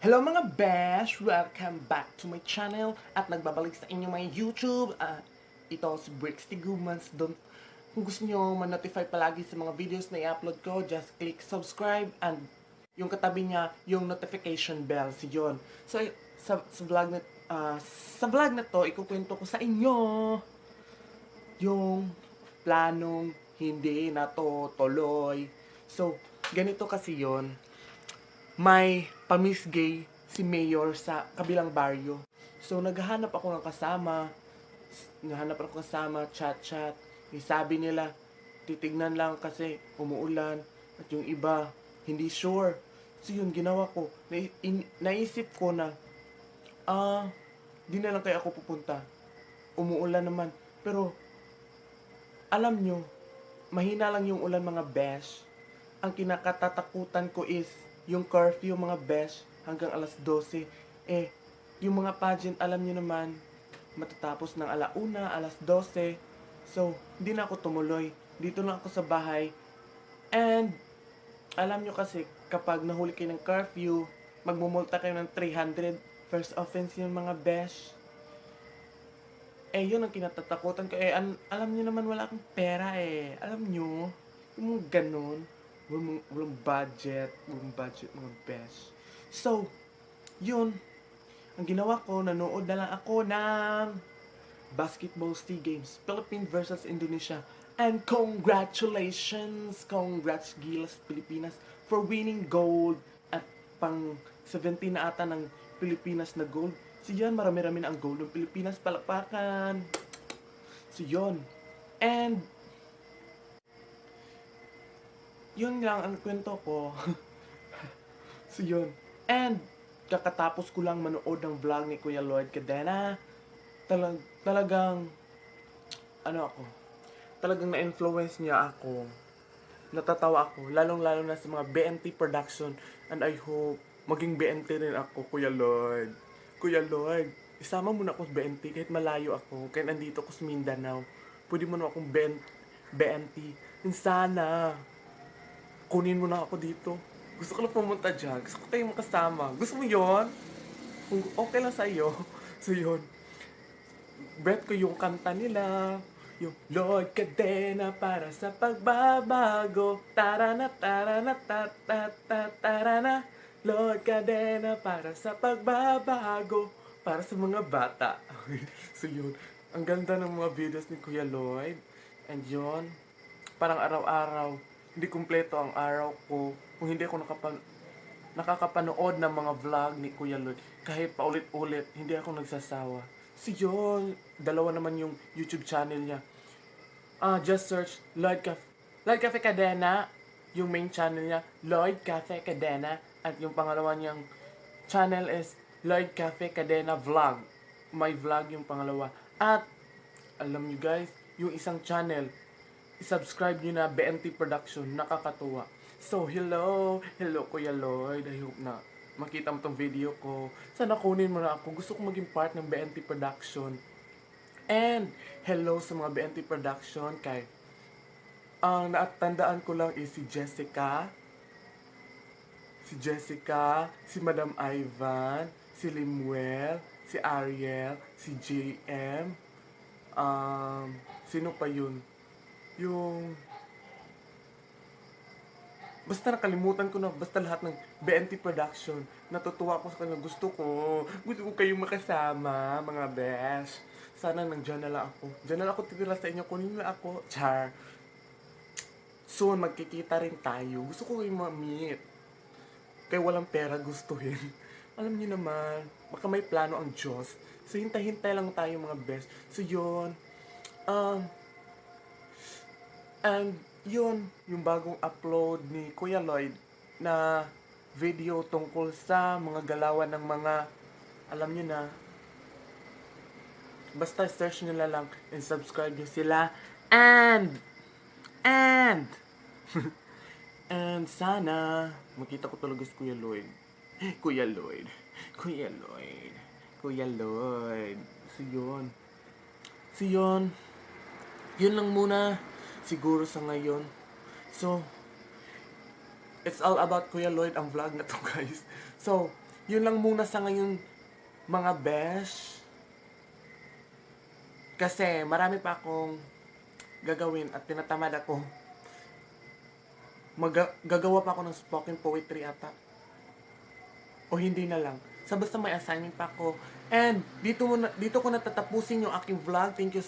Hello mga besh! Welcome back to my channel at nagbabalik sa inyo mga YouTube. Ito si briickstiguman. Kung gusto nyo ma-notify palagi sa mga videos na i-upload ko, just click subscribe and yung katabi niya, yung notification bell, si John. So, sa vlog na to, ikukwento ko sa inyo yung planong hindi na to tuloy. So, ganito kasi yon. May pamisgay si Mayor sa kabilang baryo. So, naghahanap ako ng kasama, chat-chat. Sabi nila, titignan lang kasi umuulan. At yung iba, hindi sure. So, yun, ginawa ko. Naisip ko na, di na lang kaya ako pupunta. Umuulan naman. Pero, alam nyo, mahina lang yung ulan mga besh. Ang kinakatatakutan ko is, yung curfew mga besh hanggang alas 12. Yung mga pageant, alam nyo naman, matatapos ng alauna, alas 12. So, hindi na ako tumuloy. Dito na ako sa bahay. And, alam nyo kasi, kapag nahuli kayo ng curfew, magmumulta kayo ng 300. First offense yung mga besh. Yun ang kinatatakutan ko. Alam nyo naman, wala akong pera Alam nyo, yung ganun. Walang budget mga best. So, yun. Ang ginawa ko, nanood na lang ako ng Basketball SEA Games, Philippines versus Indonesia. And congratulations! Congrats Gilas Pilipinas for winning gold. At pang 17 na ata ng Pilipinas na gold. So yun, marami-rami na ang gold ng Pilipinas. Palakpakan! So yun. And yun lang ang kwento ko. So yun. And kakatapos ko lang manood ng vlog ni Kuya Lloyd Cadena. Talagang talagang na-influence niya ako. Natatawa ako, lalong-lalo na sa mga BNT Production. And I hope maging BNT rin ako, Kuya Lloyd. Kuya Lloyd, isama mo na ako sa BNT kahit malayo ako, kahit nandito ako sa Mindanao. Pwede mo na akong BNT. And sana kunin mo na ako dito. Gusto ko lang pumunta dyan. Gusto ko kayong makasama. Gusto mo yon? Kung okay lang sa'yo. So yun. Bet ko yung kanta nila. Yung Lloyd Cadena para sa pagbabago. Tarana, tarana, tarana. Lloyd Cadena para sa pagbabago. Para sa mga bata. So yun. Ang ganda ng mga videos ni Kuya Lloyd. And yun. Parang araw-araw. Hindi kumpleto ang araw ko kung hindi ako nakakapanood ng mga vlog ni Kuya Lloyd. Kahit paulit-ulit, hindi ako nagsasawa. So yun, dalawa naman yung YouTube channel niya. Just search Lloyd Cafe Cadena, yung main channel niya, Lloyd Cafe Cadena. At yung pangalawa niyang channel is Lloyd Cafe Cadena Vlog. May vlog yung pangalawa. At, alam niyo guys, yung isang channel, i-subscribe nyo na BNT Production, nakakatuwa. So, hello Kuya Lloyd. I hope na makita mo tong video ko. Sana kunin mo na ako. Gusto ko maging part ng BNT Production. And, hello sa mga BNT Production kay ang naatandaan ko lang is si Jessica, si Madam Ivan, si Limuel, si Ariel, si JM, sino pa yun? Basta nakalimutan ko na, basta lahat ng BNT Production. Natutuwa ako sa kanila. Gusto ko kayong makasama, mga besh. Sana nandiyan na lang ako. Diyan na lang ako titira sa inyo. Kunin na ako. Char. Soon, magkikita rin tayo. Gusto ko kayong ma-meet. Kaya walang pera gustuhin. Alam niyo naman, baka may plano ang Diyos. So, hintay-hintay lang tayo, mga besh. So, yun. And yun, yung bagong upload ni Kuya Lloyd na video tungkol sa mga galawan ng mga, alam nyo na, basta search nyo na lang and subscribe nyo sila. And and sana makita ko talaga si Kuya Lloyd. Kuya Lloyd. So yun lang muna siguro sa ngayon. So, it's all about Kuya Lloyd ang vlog na to, guys. So, Yun lang muna sa ngayon, mga besh. Kasi marami pa akong gagawin at tinatamad ako. Gagawa pa ako ng spoken poetry ata. O hindi na lang. Sa basta may assignment pa ako. And dito ko natatapusin yung aking vlog. Thank you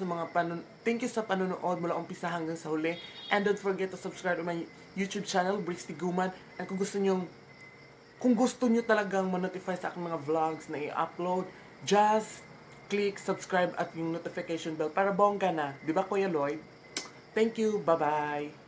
sa panonood mula umpisa hanggang sa huli. And don't forget to subscribe to my YouTube channel, briickstiguman. And kung gusto nyo talagang ma-notify sa aking mga vlogs na i-upload, just click subscribe at yung notification bell para bongga na. Di ba, Kuya Lloyd? Thank you. Bye-bye.